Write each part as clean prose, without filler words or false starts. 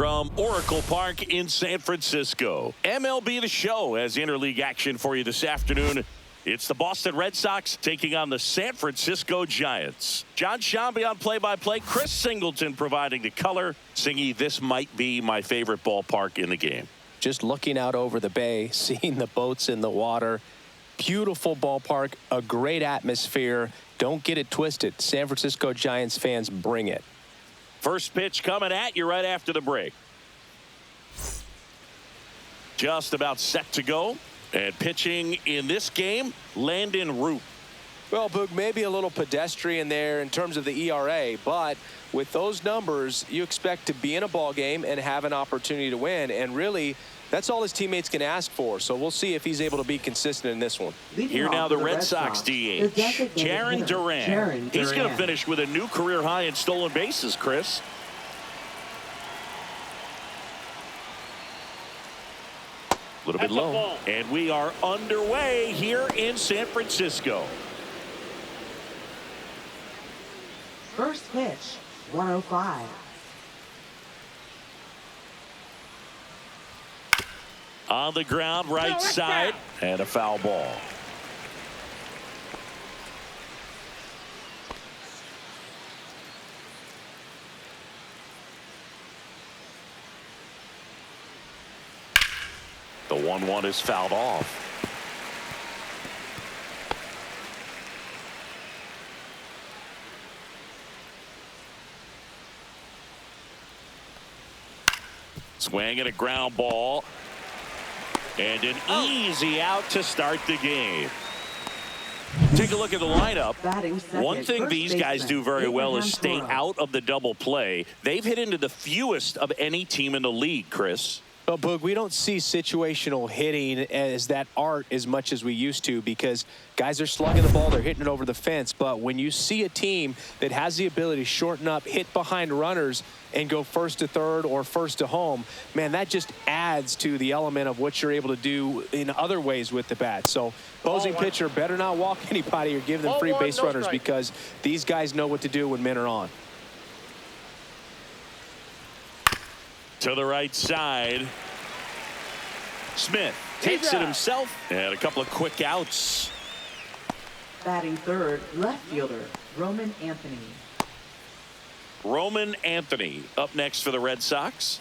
from Oracle Park in San Francisco. MLB The Show has interleague action for you this afternoon. It's the Boston Red Sox taking on the San Francisco Giants. John Shambi on play-by-play. Chris Singleton providing the color. Singy, this might be my favorite ballpark in the game. Just looking out over the bay, seeing the boats in the water. Beautiful ballpark, a great atmosphere. Don't get it twisted. San Francisco Giants fans, bring it. First pitch coming at you right after the break. Just about set to go. And pitching in this game, Landon Roupp. Well, Boog, maybe a little pedestrian there in terms of the ERA, but with those numbers, you expect to be in a ball game and have an opportunity to win. And really, that's all his teammates can ask for. So we'll see if he's able to be consistent in this one. Here now the Red Sox DH, Jarren Duran. He's going to finish with a new career high in stolen bases, Chris. A little bit low. And we are underway here in San Francisco. First pitch, 105. On the ground, right side, and a foul ball. The 1-1 is fouled off. Swing and a ground ball. And an easy out to start the game. Take a look at the lineup. One thing these guys do very well is stay out of the double play. They've hit into the fewest of any team in the league, Chris. Well, Boog, we don't see situational hitting as that art as much as we used to because guys are slugging the ball, they're hitting it over the fence. But when you see a team that has the ability to shorten up, hit behind runners, and go first to third or first to home, man, that just adds to the element of what you're able to do in other ways with the bat. So opposing pitcher better not walk anybody or give them free base runners because these guys know what to do when men are on. To the right side. Smith takes it himself. And a couple of quick outs. Batting third, left fielder, Roman Anthony. Roman Anthony up next for the Red Sox.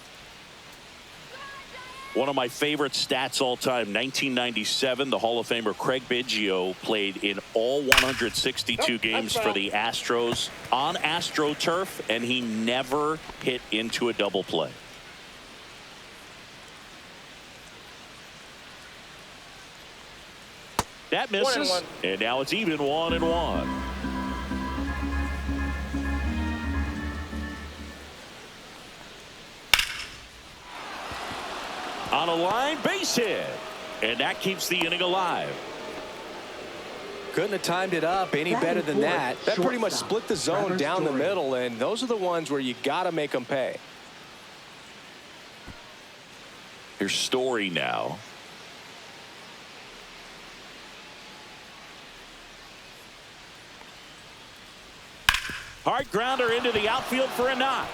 One of my favorite stats all time, 1997, the Hall of Famer Craig Biggio played in all 162 games for the Astros on AstroTurf, and he never hit into a double play. That misses, and now it's even 1-1. On a line, base hit, and that keeps the inning alive. Couldn't have timed it up any better than that. That pretty much split the zone down the middle, and those are the ones where you got to make them pay. Here's Story now. Hard grounder into the outfield for a knock.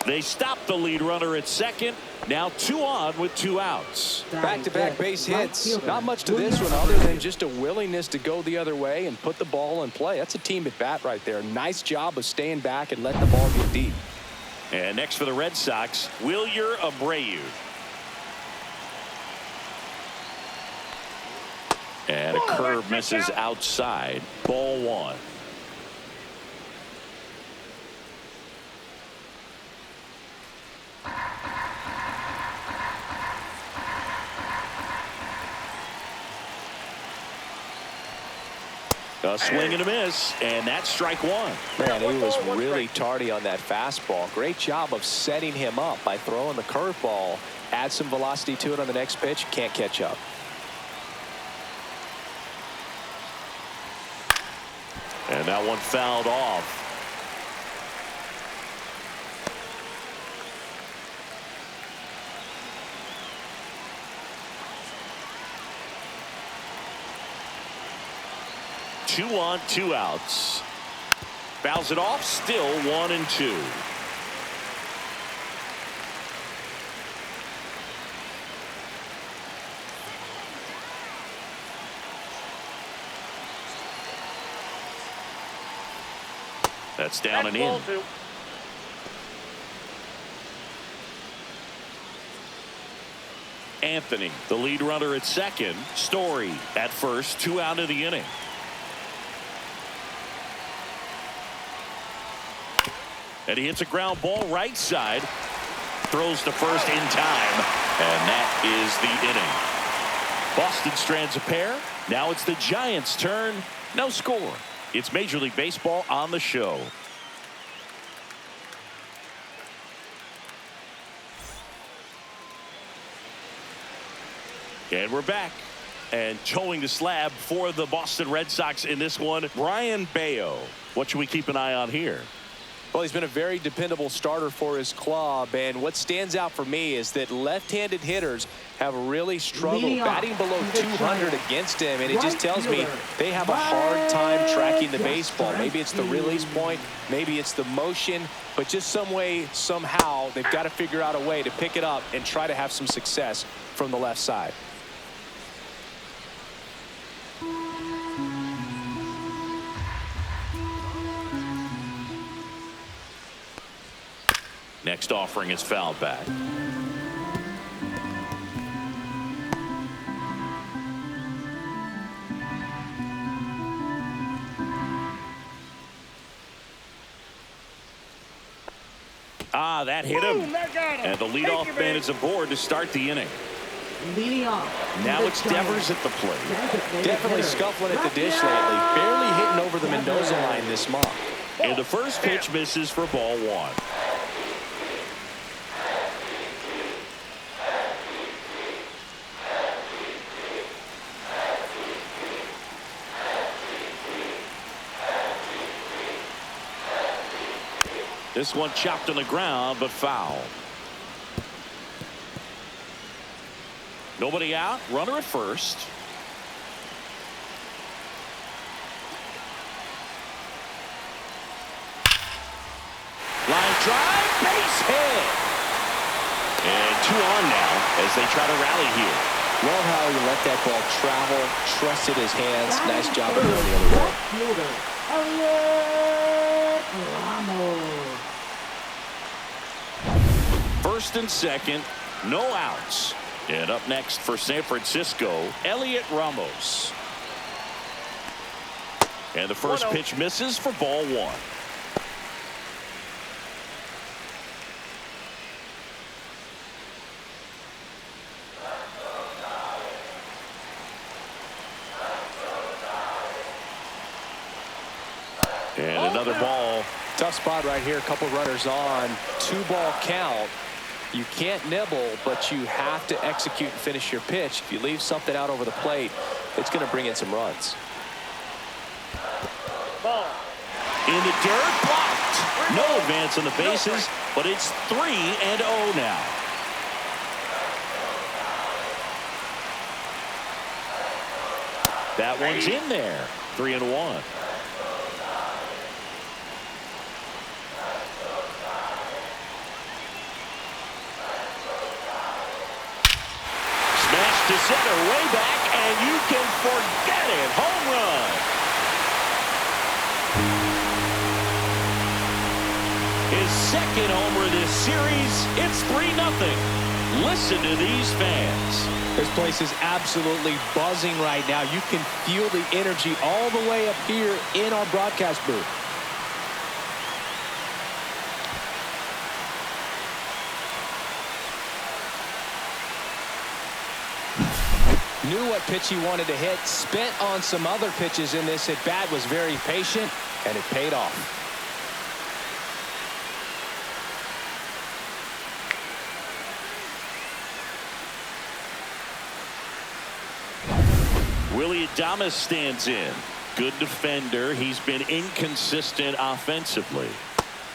They stop the lead runner at second. Now 2 on with 2 outs. Back-to-back base hits. Not much to this one other than just a willingness to go the other way and put the ball in play. That's a team at bat right there. Nice job of staying back and letting the ball get deep. And next for the Red Sox, Weissert Abreu. And a curve misses outside. Ball 1. A swing and a miss, and that's strike 1. Man, he was really tardy on that fastball. Great job of setting him up by throwing the curveball. Add some velocity to it on the next pitch. Can't catch up. And that one fouled off. Two on, 2 outs. Fouls it off, still 1-2. That's down and in. Anthony, the lead runner at second. Story at first, 2 out of the inning. And he hits a ground ball right side. Throws to first in time. And that is the inning. Boston strands a pair. Now it's the Giants' turn. No score. It's Major League Baseball on the show. And we're back. And towing the slab for the Boston Red Sox in this one, Brian Bayo. What should we keep an eye on here? Well, he's been a very dependable starter for his club, and what stands out for me is that left-handed hitters have really struggled batting below 200 against him, and it just tells me they have a hard time tracking the baseball. Maybe it's the release point, maybe it's the motion, but just some way, somehow, they've got to figure out a way to pick it up and try to have some success from the left side. Next offering is fouled back. That hit him. And the leadoff man is aboard to start the inning. Leading off. Now it's Devers at the plate. Definitely scuffling at the dish lately. Barely hitting over the Mendoza line this month. And the first pitch misses for ball 1. This one chopped on the ground, but foul. Nobody out. Runner at first. Line drive, base hit. And 2 on now as they try to rally here. Love how he let that ball travel, trusted his hands. Nice job of going the other way. First and second, no outs. And up next for San Francisco, Elliot Ramos. And the first pitch misses for ball 1. And another ball. Tough spot right here. A couple runners on. 2-ball count. You can't nibble, but you have to execute and finish your pitch. If you leave something out over the plate, it's going to bring in some runs. Ball. In the dirt, blocked. No advance on the bases, but it's 3-0 now. That one's in there. 3-1. To center, way back, and you can forget it. Home run. His second homer this series. It's 3-0. Listen to these fans. This place is absolutely buzzing right now. You can feel the energy all the way up here in our broadcast booth. Knew what pitch he wanted to hit, spent on some other pitches in this at bat, was very patient, and it paid off. Willie Adames stands in. Good defender. He's been inconsistent offensively.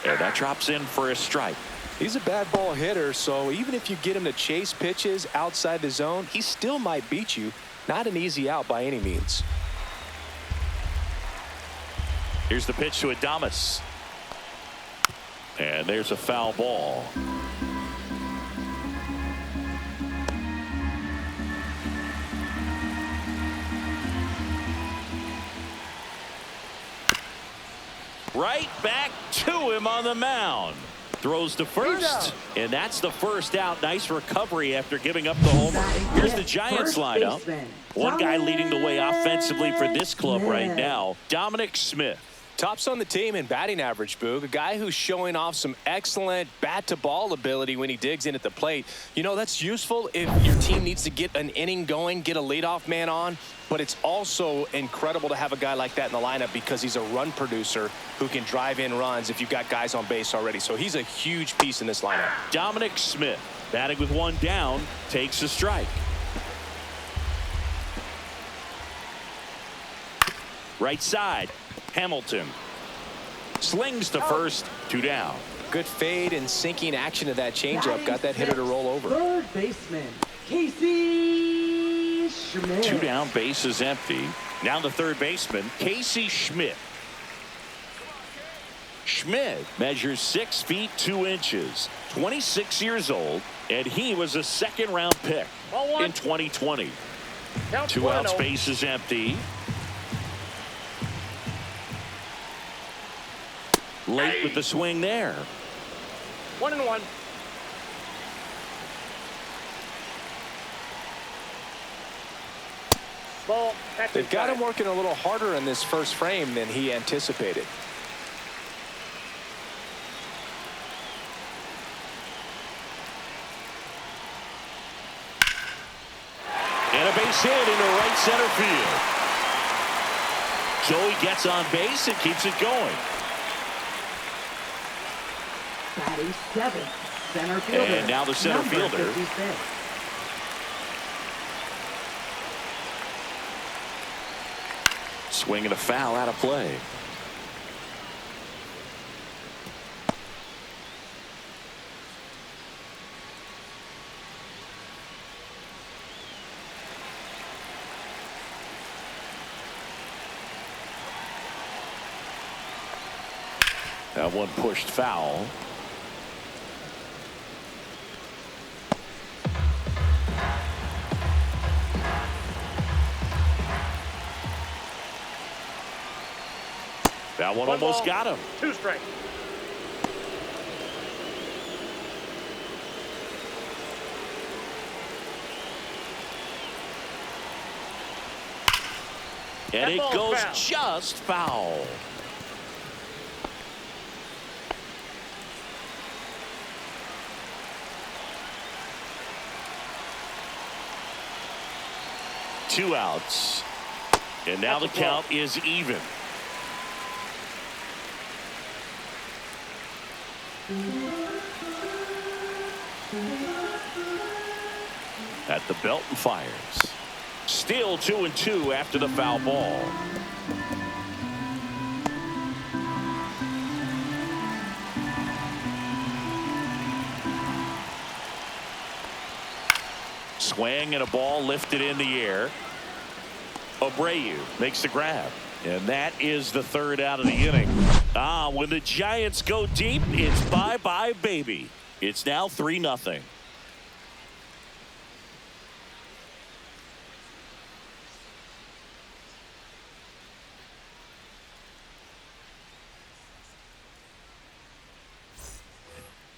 And that drops in for a strike. He's a bad ball hitter, so even if you get him to chase pitches outside the zone, he still might beat you. Not an easy out by any means. Here's the pitch to Adames. And there's a foul ball. Right back to him on the mound. Throws to first, and that's the first out. Nice recovery after giving up the homer. Here's the Giants lineup. One guy leading the way offensively for this club right now, Dominic Smith. Tops on the team in batting average, Boog. A guy who's showing off some excellent bat-to-ball ability when he digs in at the plate. You know, that's useful if your team needs to get an inning going, get a leadoff man on. But it's also incredible to have a guy like that in the lineup because he's a run producer who can drive in runs if you've got guys on base already. So he's a huge piece in this lineup. Dominic Smith, batting with one down, takes a strike. Right side. Hamilton slings to first, 2 down. Good fade and sinking action to that changeup. Got that hitter to roll over. Third baseman, Casey Schmidt. 2 down, base is empty. Now the third baseman, Casey Schmidt. Schmidt measures 6 feet 2 inches, 26 years old, and he was a second-round pick in 2020. 2 outs, base is empty. Late with the swing there. 1-1. Ball. They've got him working a little harder in this first frame than he anticipated. And a base hit into right center field. Joey gets on base and keeps it going. Batting 7th, center fielder. And now the center number fielder. 56. Swing and a foul out of play. That one pushed foul. That one almost got him. 2 strikes. And it ball's goes foul. just foul. Two outs. And now the count is even. At the belt and fires. Still 2-2 after the foul ball. Swing and a ball lifted in the air. Abreu makes the grab. And that is the third out of the inning. When the Giants go deep, it's bye-bye, baby. It's now 3-0.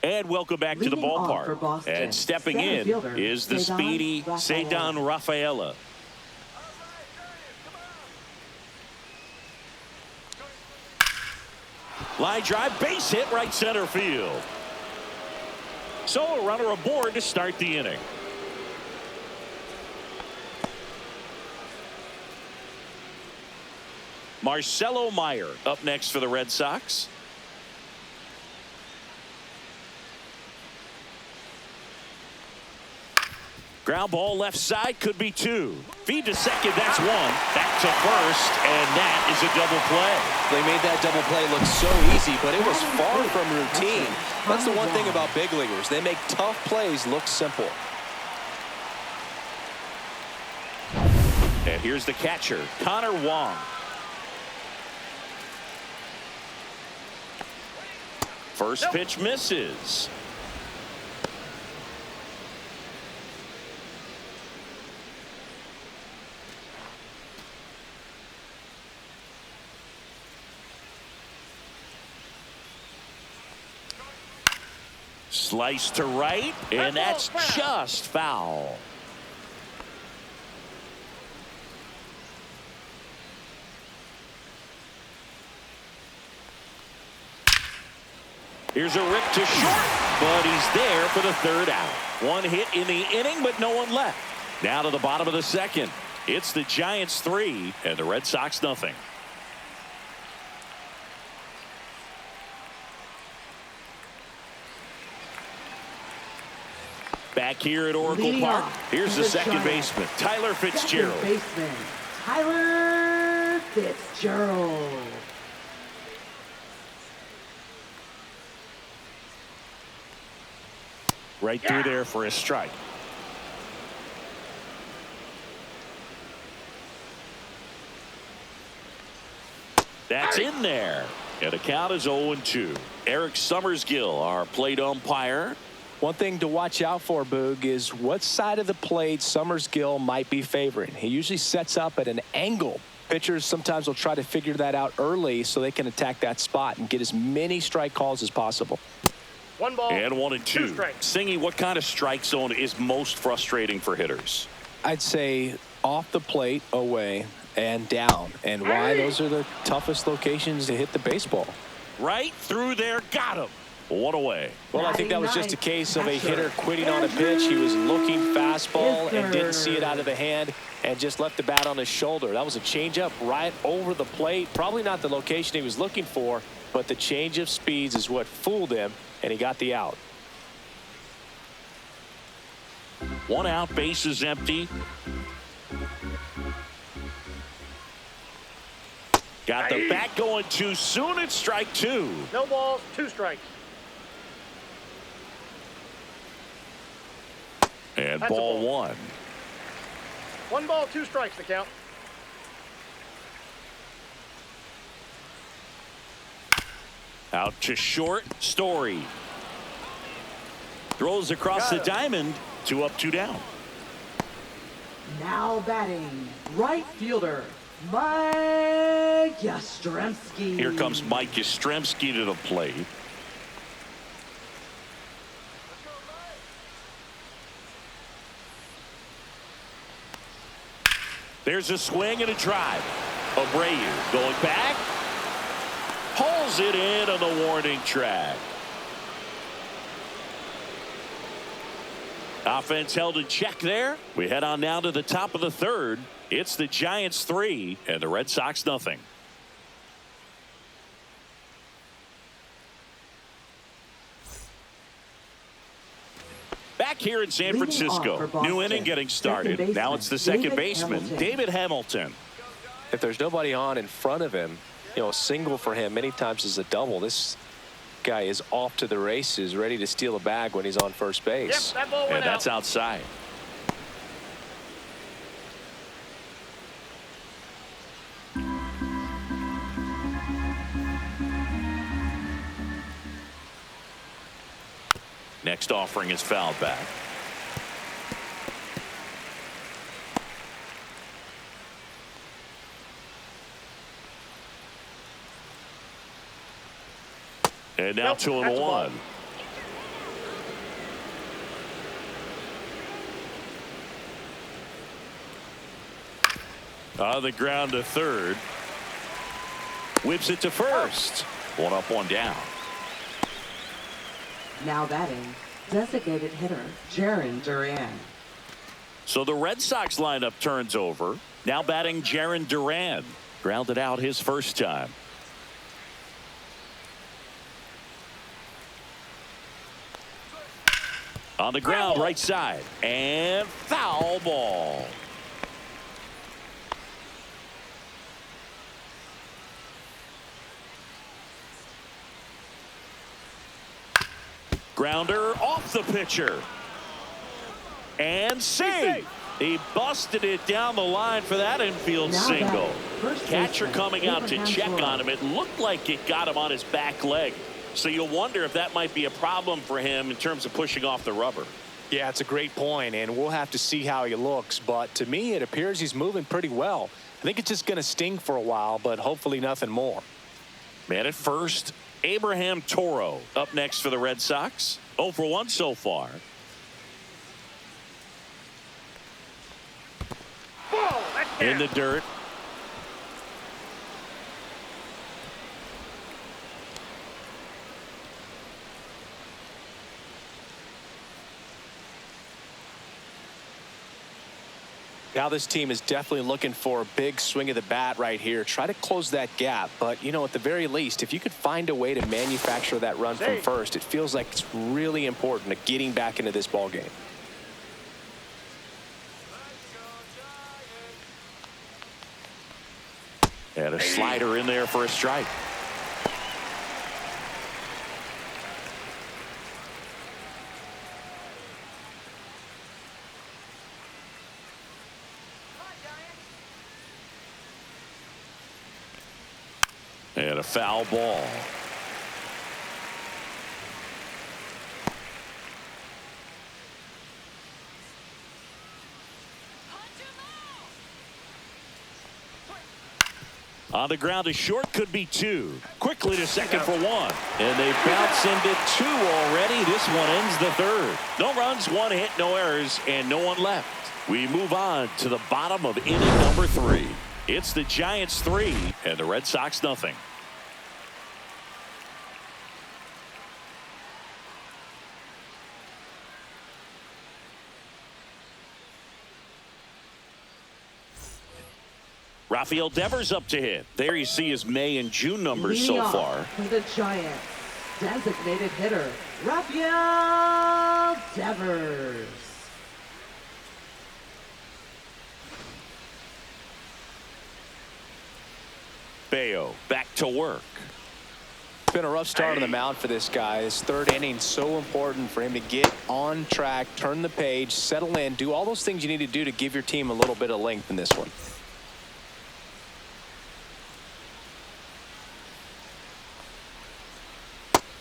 And welcome back to the Leading off for ballpark. Boston, And stepping center in fielder, is the Cedar speedy Rafaela. Cedar Rafaela. Line drive, base hit, right center field. So a runner aboard to start the inning. Marcelo Meyer up next for the Red Sox. Ground ball left side, could be 2. Feed to second, that's 1. Back to first, and that is a double play. They made that double play look so easy, but it was far from routine. That's the one thing about big leaguers. They make tough plays look simple. And here's the catcher, Connor Wong. First pitch misses. Slice to right, and that's just foul. Here's a rip to short, but he's there for the third out. One hit in the inning, but no one left. Now to the bottom of the second. It's the Giants 3 and the Red Sox nothing. Back here at Oracle Park, here's the second baseman, Tyler Fitzgerald. Second baseman, Tyler Fitzgerald. Right through there for a strike. That's in there. And the count is 0-2. Eric Summersgill, our plate umpire. One thing to watch out for, Boog, is what side of the plate Summersgill might be favoring. He usually sets up at an angle. Pitchers sometimes will try to figure that out early so they can attack that spot and get as many strike calls as possible. One ball. And 1-2. Two strikes. Singy, what kind of strike zone is most frustrating for hitters? I'd say off the plate, away, and down. And why? Those are the toughest locations to hit the baseball. Right through there. Got him. One away. Well, I think that was just a case of a hitter quitting on a pitch. He was looking fastball and didn't see it out of the hand and just left the bat on his shoulder. That was a changeup right over the plate. Probably not the location he was looking for, but the change of speeds is what fooled him, and he got the out. One out, base is empty. Got the bat going too soon. It's strike two. No balls, two strikes. And That's a ball ball. one. One ball, two strikes to count. Out to short, Story. Throws across the diamond. 2 up, 2 down. Now batting, right fielder, Mike Yastrzemski. Here comes Mike Yastrzemski to the plate. There's a swing and a drive. Abreu going back. Pulls it in on the warning track. Offense held in check there. We head on now to the top of the third. It's the Giants 3 and the Red Sox nothing. Back here in San Francisco. New inning getting started. Now it's the second baseman, David Hamilton. If there's nobody on in front of him, you know, a single for him many times is a double. This guy is off to the races, ready to steal a bag when he's on first base. Yep, that ball went And that's out. outside. Next offering is fouled back. And now Nope, 2-1. On the ground to third. Whips it to first. 1 up, 1 down. Now batting, designated hitter, Jarren Duran. So the Red Sox lineup turns over. Now batting Jarren Duran. Grounded out his first time. On the ground, right side. And foul ball. Grounder off the pitcher. And save. He busted it down the line for that infield single. Catcher coming out to check on him. It looked like it got him on his back leg. So you'll wonder if that might be a problem for him in terms of pushing off the rubber. Yeah, it's a great point, and we'll have to see how he looks. But to me, it appears he's moving pretty well. I think it's just going to sting for a while, but hopefully nothing more. Man at first, Abraham Toro up next for the Red Sox. 0 for 1 so far. Ball, that's In down. the dirt. Now this team is definitely looking for a big swing of the bat right here. Try to close that gap. But, you know, at the very least, if you could find a way to manufacture that run from first, it feels like it's really important to getting back into this ball game. And a slider in there for a strike. And a foul ball. On the ground, a short could be 2. Quickly to second for 1. And they bounce into 2 already. This one ends the 3rd. No runs, 1 hit, no errors, and no one left. We move on to the bottom of inning number 3. It's the Giants 3 and the Red Sox nothing. Rafael Devers up to hit. There you see his May and June numbers Leading so off far. for the Giants, designated hitter, Rafael Devers. Bayo back to work. It's been a rough start on the mound for this guy. His 3rd inning, so important for him to get on track, turn the page, settle in, do all those things you need to do to give your team a little bit of length in this one.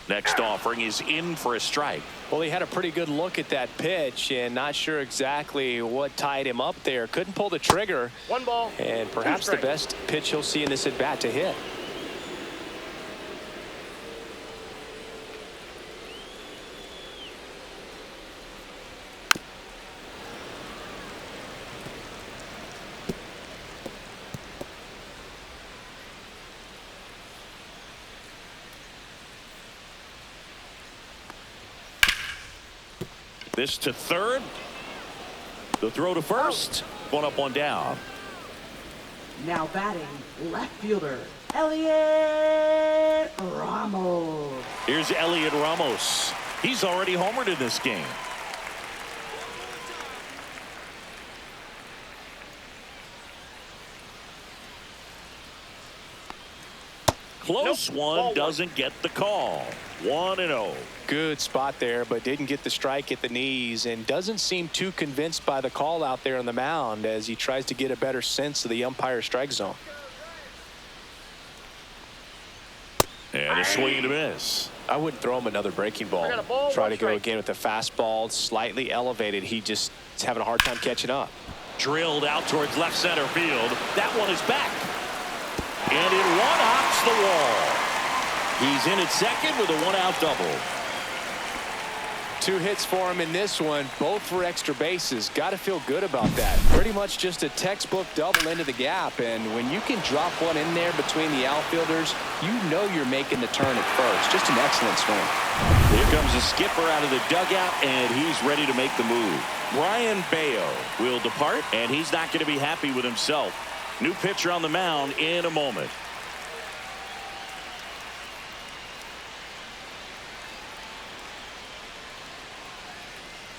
Next offering is in for a strike. Well, he had a pretty good look at that pitch and not sure exactly what tied him up there. Couldn't pull the trigger. 1 ball. And perhaps the best pitch he'll see in this at bat to hit. This to 3rd. The throw to first. 1 up, 1 down. Now batting, left fielder, Elliot Ramos. Here's Elliot Ramos. He's already homered in this game. Close one, doesn't get the call. 1-0. Good spot there, but didn't get the strike at the knees and doesn't seem too convinced by the call out there on the mound as he tries to get a better sense of the umpire's strike zone. And a swing and a miss. I wouldn't throw him another breaking ball. Try to go again with the fastball, slightly elevated. He just is having a hard time catching up. Drilled out towards left center field. That one is back. And it one-hops the wall. He's in at second with a 1-out double. 2 hits for him in this one, both for extra bases. Got to feel good about that. Pretty much just a textbook double into the gap, and when you can drop one in there between the outfielders, you know you're making the turn at first. Just an excellent swing. Here comes the skipper out of the dugout, and he's ready to make the move. Brian Bayo will depart, and he's not going to be happy with himself. New pitcher on the mound in a moment.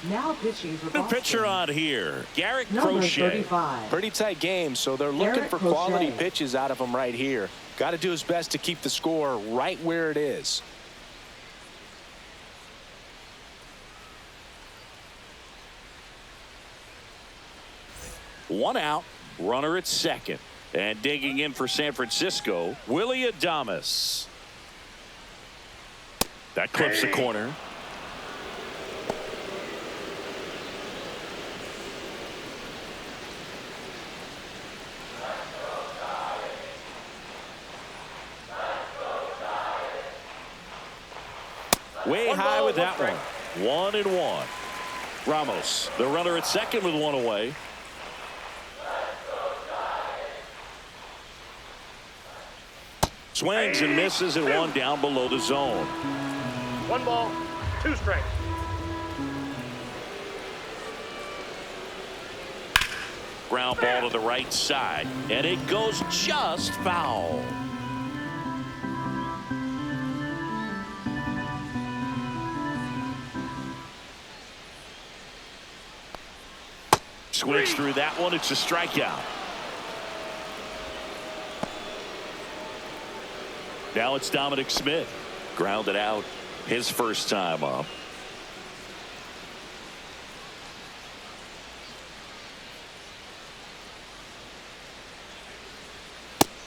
Now pitching for New Boston. pitcher on here, Garrett Number Crochet. 35. Pretty tight game, so they're looking Garrett for Crochet. quality pitches out of him right here. Got to do his best to keep the score right where it is. One out, runner at second. And digging in for San Francisco, Willie Adames. That clips the corner. Way high with that one. 1-1. Ramos, the runner at second with one away. Swings and misses at one down below the zone. 1 ball, 2 strikes. Ground ball to the right side, and it goes just foul. Swings through that one. It's a strikeout. Now it's Dominic Smith. Grounded out his first time up.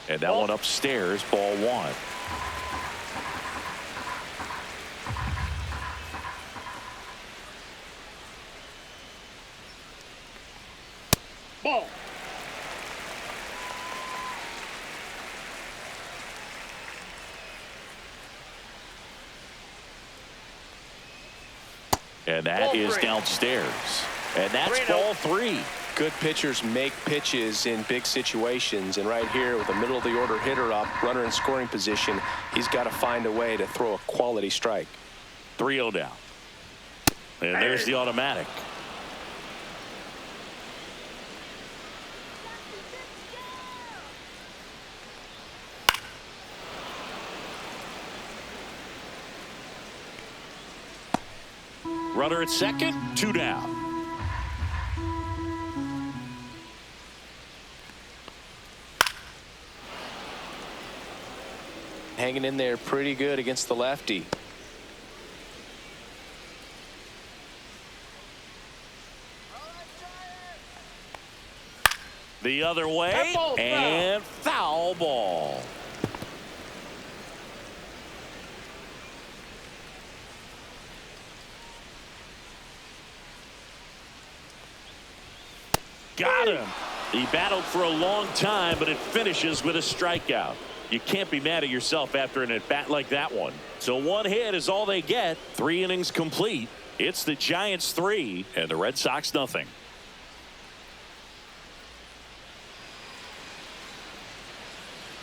And that one upstairs, ball 1. Ball. And that is downstairs. And that's ball 3. Good pitchers make pitches in big situations, and right here with a middle of the order hitter up, runner in scoring position, he's got to find a way to throw a quality strike. 3-0 down. And there's the automatic. Runner at second, 2 down. Hanging in there pretty good against the lefty. The other way, and foul ball. Got him. He battled for a long time, but it finishes with a strikeout. You can't be mad at yourself after an at-bat like that one. So 1 hit is all they get. 3 innings complete. It's the Giants 3 and the Red Sox nothing.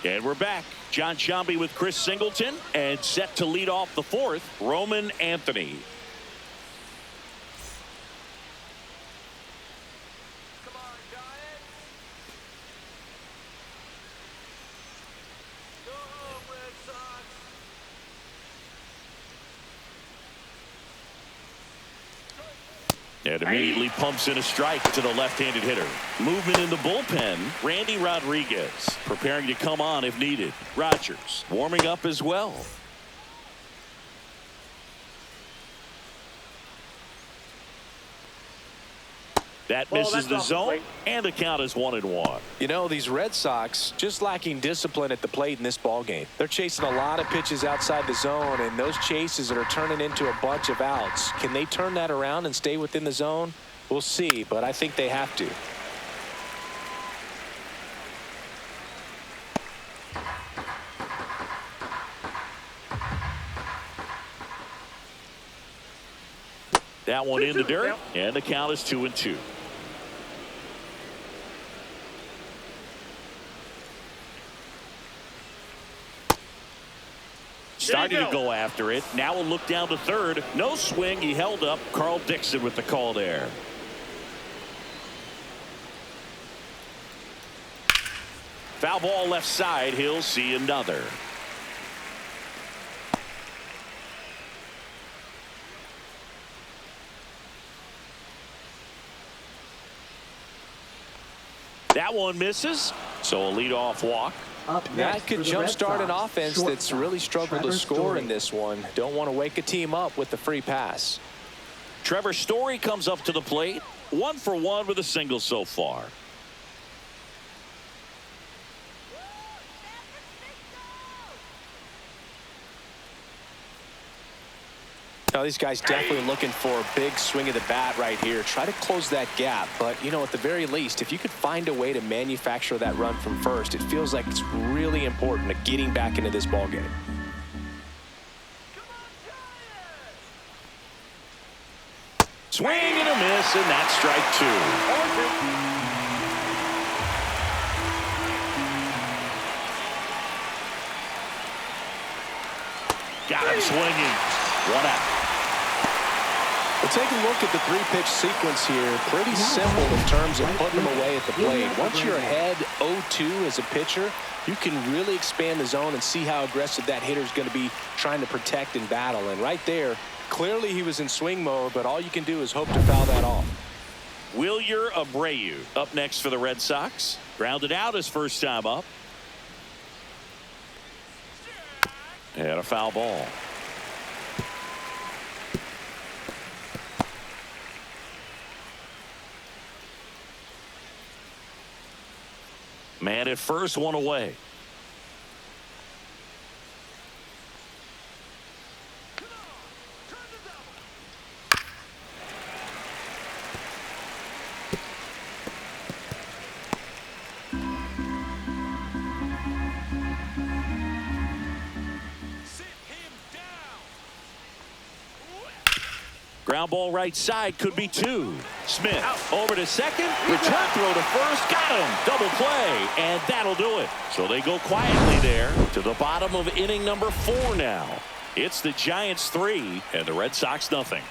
And we're back. John Sciambi with Chris Singleton, and set to lead off the 4th, Roman Anthony. And immediately pumps in a strike to the left-handed hitter. Movement in the bullpen. Randy Rodriguez preparing to come on if needed. Rogers warming up as well. That misses the zone, and the count is 1-1. You know, these Red Sox just lacking discipline at the plate in this ball game. They're chasing a lot of pitches outside the zone, and those chases that are turning into a bunch of outs. Can they turn that around and stay within the zone? We'll see, but I think they have to. That one in the dirt, and the count is 2-2. Starting to go after it. Now we'll look down to third. No swing. He held up. Carl Dixon with the call there. Foul ball left side. He'll see another. That one misses. So a leadoff walk. That could jumpstart an offense that's really struggled to score in this one. Don't want to wake a team up with the free pass. Trevor Story comes up to the plate. 1 for 1 with a single so far. Now these guys definitely looking for a big swing of the bat right here. Try to close that gap. But, you know, at the very least, if you could find a way to manufacture that run from first, it feels like it's really important to getting back into this ball game. Swing and a miss, and that's strike two. Got him swinging. One out. Well, take a look at the three-pitch sequence here. Pretty simple in terms of putting them away at the plate. Once you're ahead 0-2 as a pitcher, you can really expand the zone and see how aggressive that hitter is going to be trying to protect and battle. And right there, clearly he was in swing mode, but all you can do is hope to foul that off. Wilyer Abreu up next for the Red Sox. Grounded out his first time up. And a foul ball. Man at first, one away. Ground ball right side, could be two. Smith over to second. Return throw to first. Got him. Double play. And that'll do it. So they go quietly there to the bottom of inning number 4 now. It's the Giants 3 and the Red Sox nothing.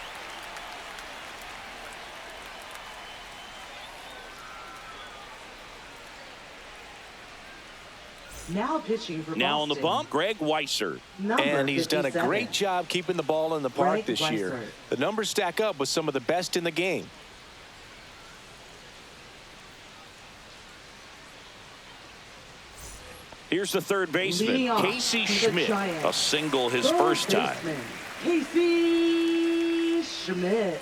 Now pitching for Now on the Boston. bump, Greg Weissert. And he's done a 57. great job keeping the ball in the park Greg this year. Weissert. The numbers stack up with some of the best in the game. Here's the third baseman, Leading off Casey to the Schmidt. Giants. A single his Third first time. baseman, Casey Schmidt.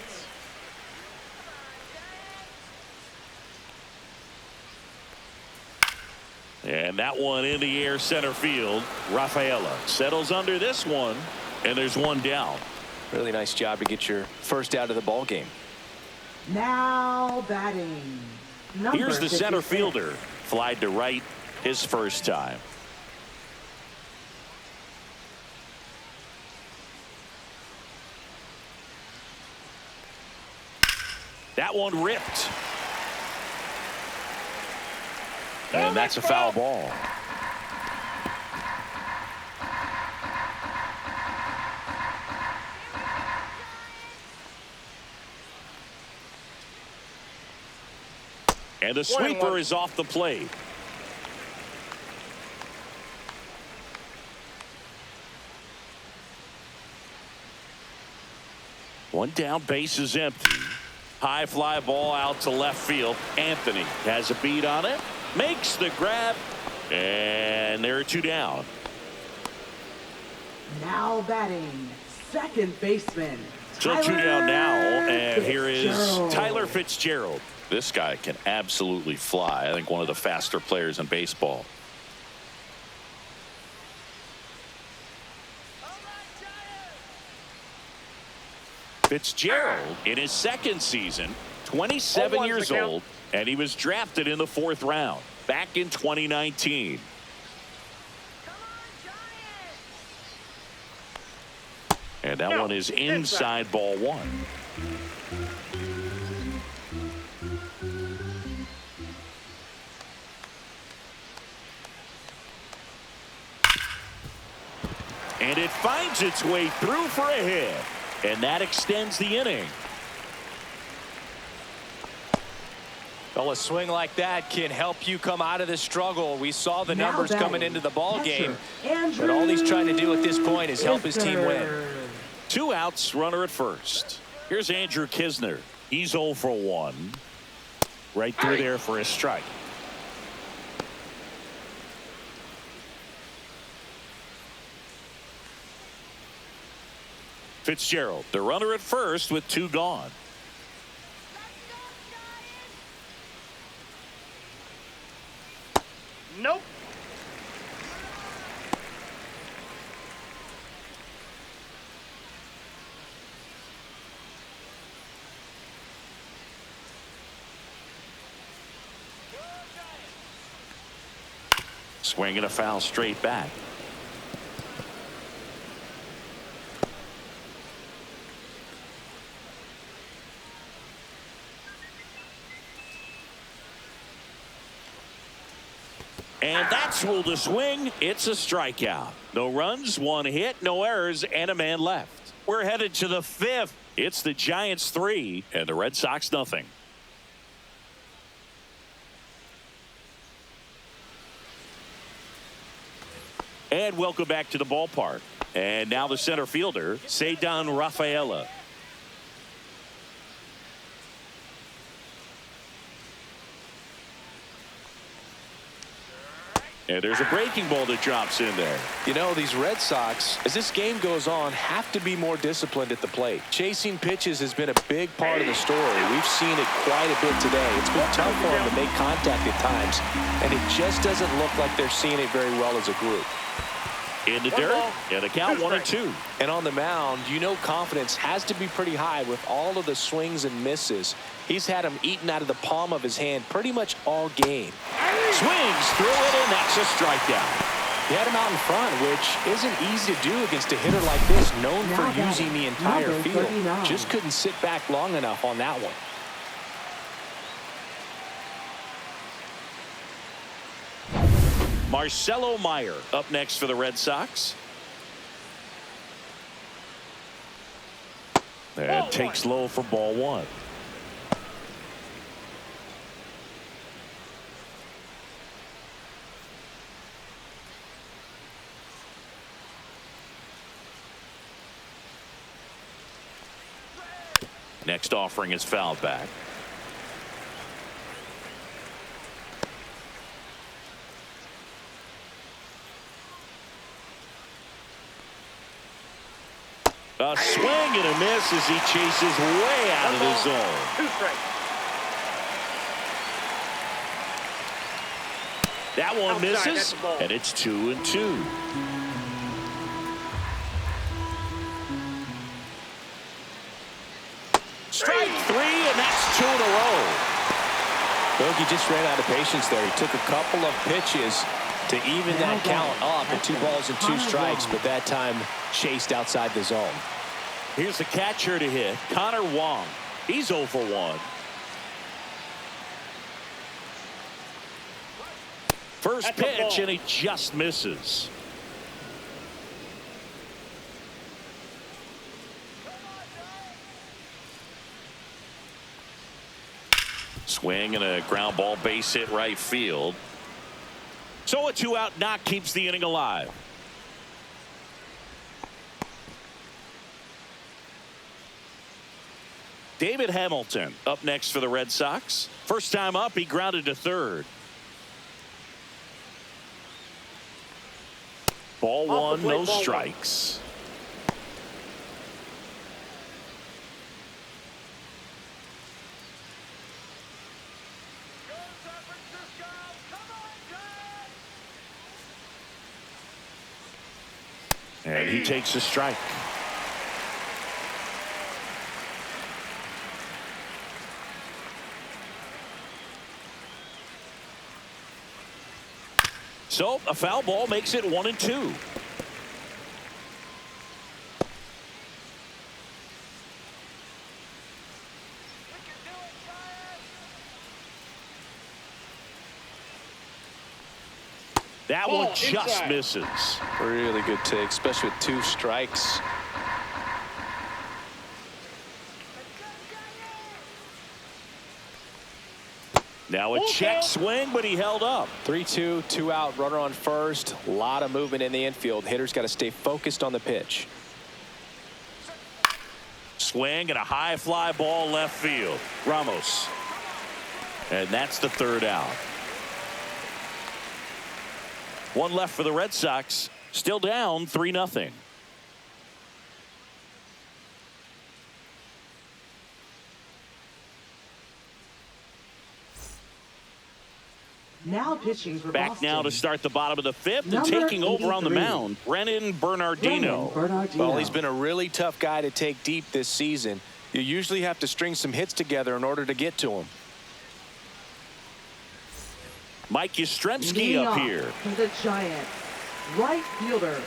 And that one in the air center field. Rafaela settles under this one, and there's one down. Really nice job to get your first out of the ball game. Now batting. Number Here's the center 56. fielder. Flied to right his first time. That one ripped. And that's a foul ball. And the sweeper is off the plate. One down, base is empty. High fly ball out to left field. Anthony has a beat on it. Makes the grab. And there are two down. Now batting. Second baseman. So two down now. And here is Fitzgerald. Tyler Fitzgerald. This guy can absolutely fly. I think one of the faster players in baseball. Fitzgerald in his second season, 27 years old, and he was drafted in the 4th round back in 2019. And that one is inside ball one. And it finds its way through for a hit. And that extends the inning. Well, a swing like that can help you come out of the struggle. We saw the Now numbers batting. coming into the ball game. Andrew But all he's trying to do at this point is help his team win. Kisner. 2 outs, runner at first. Here's Andrew Kisner. He's 0 for 1. Right through there for a strike. Fitzgerald, the runner at first with 2 gone. Nope. Swinging a foul straight back. And that's ruled a swing. It's a strikeout. No runs, one hit, no errors, and a man left. We're headed to the fifth. It's the Giants 3 and the Red Sox nothing. And welcome back to the ballpark. And now the center fielder, Ceddanne Rafaela. And there's a breaking ball that drops in there. You know, these Red Sox, as this game goes on, have to be more disciplined at the plate. Chasing pitches has been a big part of the story. We've seen it quite a bit today. It's been tough for them to make contact at times, and it just doesn't look like they're seeing it very well as a group. In the dirt, and a count 1-2. And on the mound, you know confidence has to be pretty high with all of the swings and misses. He's had them eaten out of the palm of his hand pretty much all game. Swings through it, and that's a strikeout. He had him out in front, which isn't easy to do against a hitter like this, known for using the entire field. Just couldn't sit back long enough on that one. Marcelo Meyer up next for the Red Sox. And takes low for ball one. Next offering is fouled back. A swing and a miss as he chases way out of the zone. 2 strikes. That one Outside, misses, that's a ball. and it's 2-2. Strike 3, and that's 2 in a row. Bogey just ran out of patience there. He took a couple of pitches to even that count up at 2 balls and 2 strikes, but that time chased outside the zone. Here's the catcher to hit, Connor Wong. He's 0 for 1. First pitch, and he just misses. Swing and a ground ball, base hit right field. So a 2-out knock keeps the inning alive. David Hamilton up next for the Red Sox. First time up, he grounded to third. Ball one, no strikes. And he takes a strike. So a foul ball makes it 1-2. That one just misses. Really good take, especially with 2 strikes. Now a check swing, but he held up. 3-2, 2 out, runner on first. A lot of movement in the infield. Hitter's got to stay focused on the pitch. Swing and a high fly ball left field. Ramos. And that's the 3rd out. 1 left for the Red Sox. Still down 3-0. Now pitching for Back Boston. now to start the bottom of the 5th and Number taking over on the 83. mound, Bernardino. Well, he's been a really tough guy to take deep this season. You usually have to string some hits together in order to get to him. Mike Yastrzemski Leading up off here. for the Giants, right fielder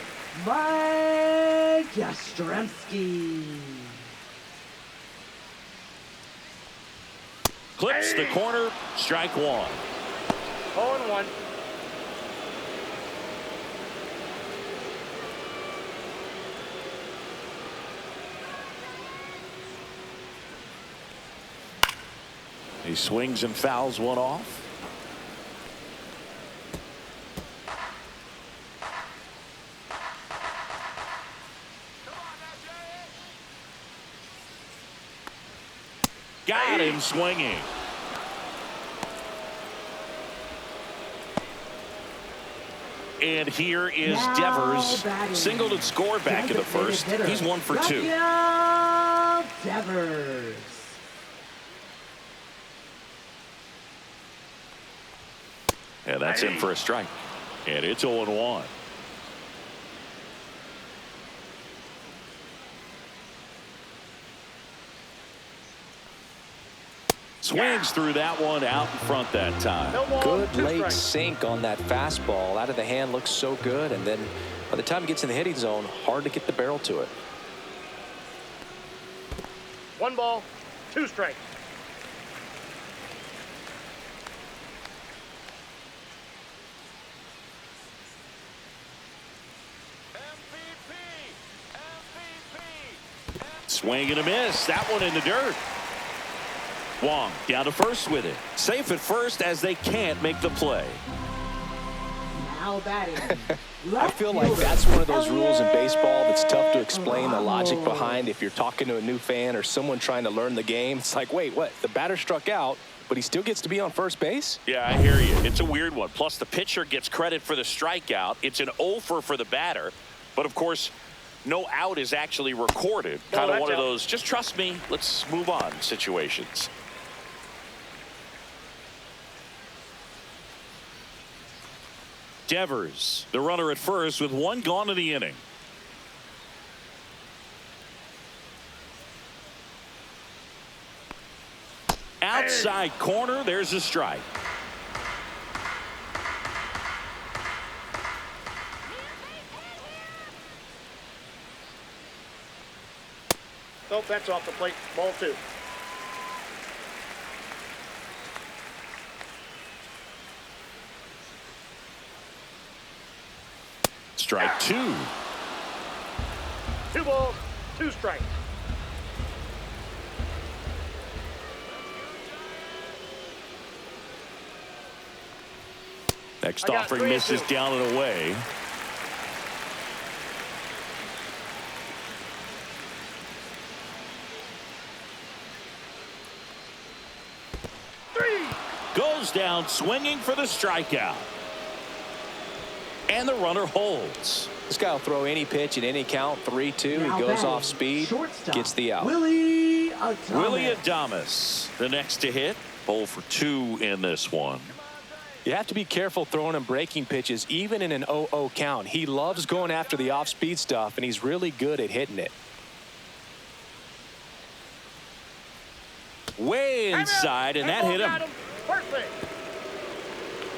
Mike Yastrzemski. Clips the corner, strike 1. 0-1. He swings and fouls one off. Got him swinging. And here is Devers. Singled and scored back in the first. He's 1 for 2. Devers. And that's in for a strike. And it's 0-1. Swings through that one out in front that time. Good late sink on that fastball. Out of the hand, looks so good. And then by the time it gets in the hitting zone, hard to get the barrel to it. 1 ball, 2 strikes. Swing and a miss. That one in the dirt. Wong down to first with it. Safe at first as they can't make the play. Now batting. I feel like that's one of those rules in baseball that's tough to explain the logic behind. If you're talking to a new fan or someone trying to learn the game, it's like, wait, what? The batter struck out, but he still gets to be on first base? Yeah, I hear you. It's a weird one. Plus, the pitcher gets credit for the strikeout. It's an offer for the batter. But, of course, no out is actually recorded. Kind of one of those, just trust me, let's move on situations. Devers, the runner at first with 1 gone in the inning. Outside corner, there's a strike. So that's off the plate. Ball 2. Strike 2. 2 balls, 2 strikes. Next offering misses down and away. Goes down swinging for the strikeout. And the runner holds. This guy will throw any pitch at any count. 3-2. He goes off speed, gets the out. Willie Adames, the next to hit. 0 for 2 in this one. You have to be careful throwing him breaking pitches, even in an 0-0 count. He loves going after the off-speed stuff, and he's really good at hitting it. Way inside, and that hit him.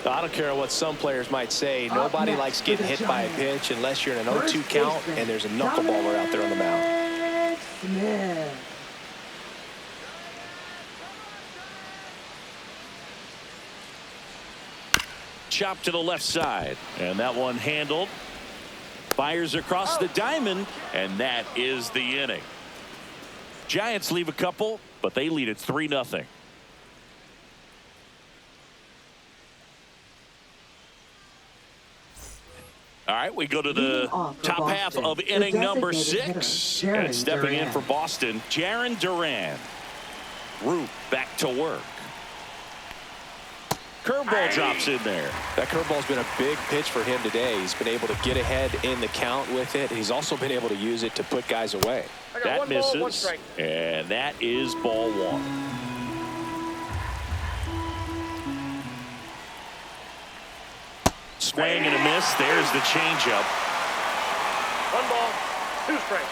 I don't care what some players might say. Nobody likes getting hit by a pitch unless you're in an 0-2 count and there's a knuckleballer out there on the mound. Chop to the left side, and that one handled. Fires across the diamond, and that is the inning. Giants leave a couple, but they lead at 3-0. All right, we go to the top half of inning number 6. And stepping in for Boston, Jarren Duran. Roupp back to work. Curveball drops in there. That curveball's been a big pitch for him today. He's been able to get ahead in the count with it. He's also been able to use it to put guys away. That misses, and that is ball 1. Swing and a miss. There's the changeup. 1 ball, 2 strikes.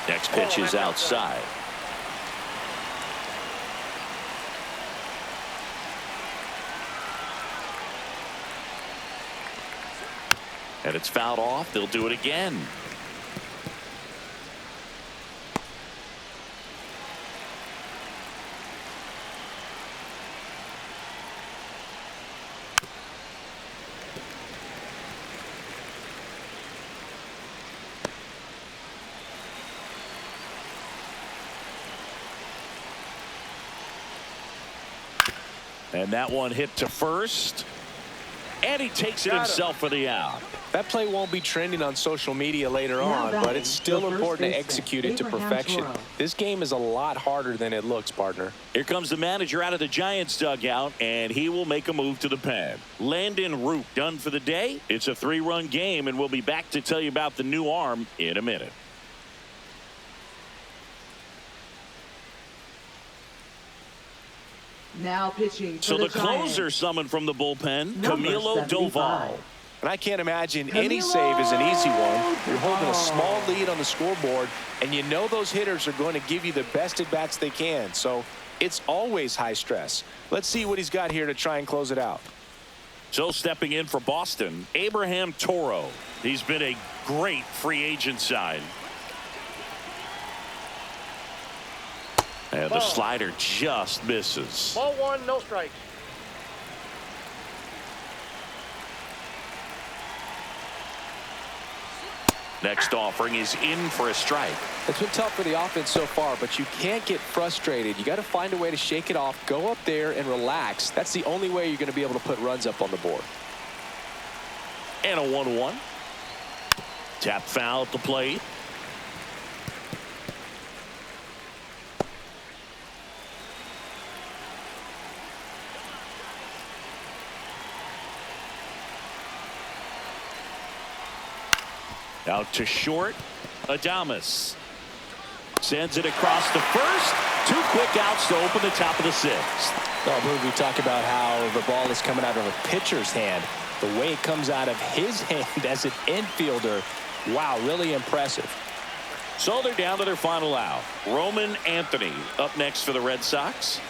Next pitch is outside. And it's fouled off. They'll do it again. And that one hit to first. And he takes it himself for the out. That play won't be trending on social media later on, but it's still important to execute it to perfection. This game is a lot harder than it looks, partner. Here comes the manager out of the Giants dugout, and he will make a move to the pen. Landon Roupp done for the day. It's a 3-run game, and we'll be back to tell you about the new arm in a minute. Now pitching for so the Giants. closer summoned from the bullpen, Number Camilo 75. Doval. And I can't imagine any save is an easy one. You're holding a small lead on the scoreboard, and you know those hitters are going to give you the best at-bats they can. So it's always high stress. Let's see what he's got here to try and close it out. So stepping in for Boston, Abraham Toro. He's been a great free agent sign. And the slider just misses. Ball 1, no strike. Next offering is in for a strike. It's been tough for the offense so far, but you can't get frustrated. You got to find a way to shake it off, go up there and relax. That's the only way you're going to be able to put runs up on the board. And a 1-1. Tap foul at the plate. Out to short. Adames sends it across the first. 2 quick outs to open the top of the 6th. Well, we talk about how the ball is coming out of a pitcher's hand. The way it comes out of his hand as an infielder, wow, really impressive. So they're down to their final out. Roman Anthony up next for the Red Sox.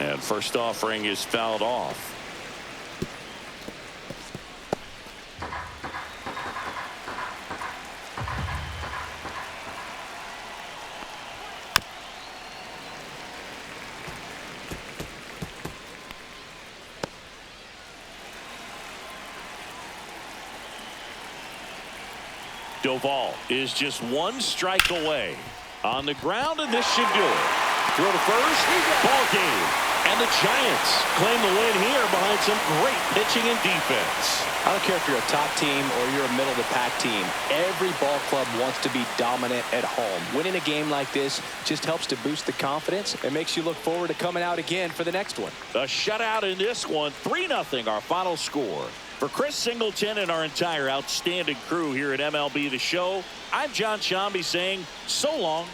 And first offering is fouled off. Doval is just 1 strike away on the ground, and this should do it. Throw to first, ball game. And the Giants claim the win here behind some great pitching and defense. I don't care if you're a top team or you're a middle-of-the-pack team. Every ball club wants to be dominant at home. Winning a game like this just helps to boost the confidence and makes you look forward to coming out again for the next one. A shutout in this one, 3-0 our final score. For Chris Singleton and our entire outstanding crew here at MLB The Show, I'm John Shambi saying so long.